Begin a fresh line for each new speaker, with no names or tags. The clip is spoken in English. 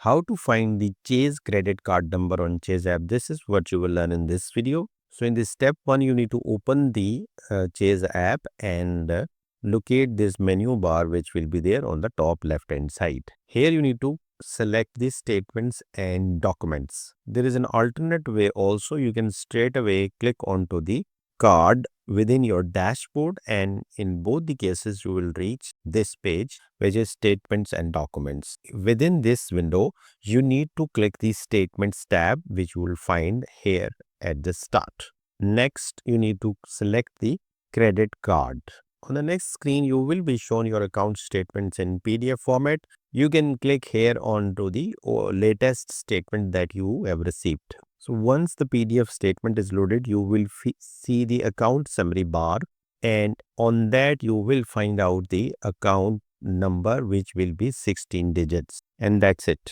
how to find the Chase credit card number on Chase app. This is what you will learn in this video. So in this step 1, you need to open the Chase app and locate this menu bar which will be there on the top left hand side. Here you need to select the statements and documents. There is an alternate way also. You can straight away click onto the card within your dashboard, and in both the cases you will reach this page which is statements and documents. Within this window you need to click the statements tab which you will find here at the start. Next you need to select the credit card. On the next screen you will be shown your account statements in PDF format. You can click here on to the latest statement that you have received. So once the PDF statement is loaded, you will see the account summary bar, and on that you will find out the account number which will be 16 digits, and that's it.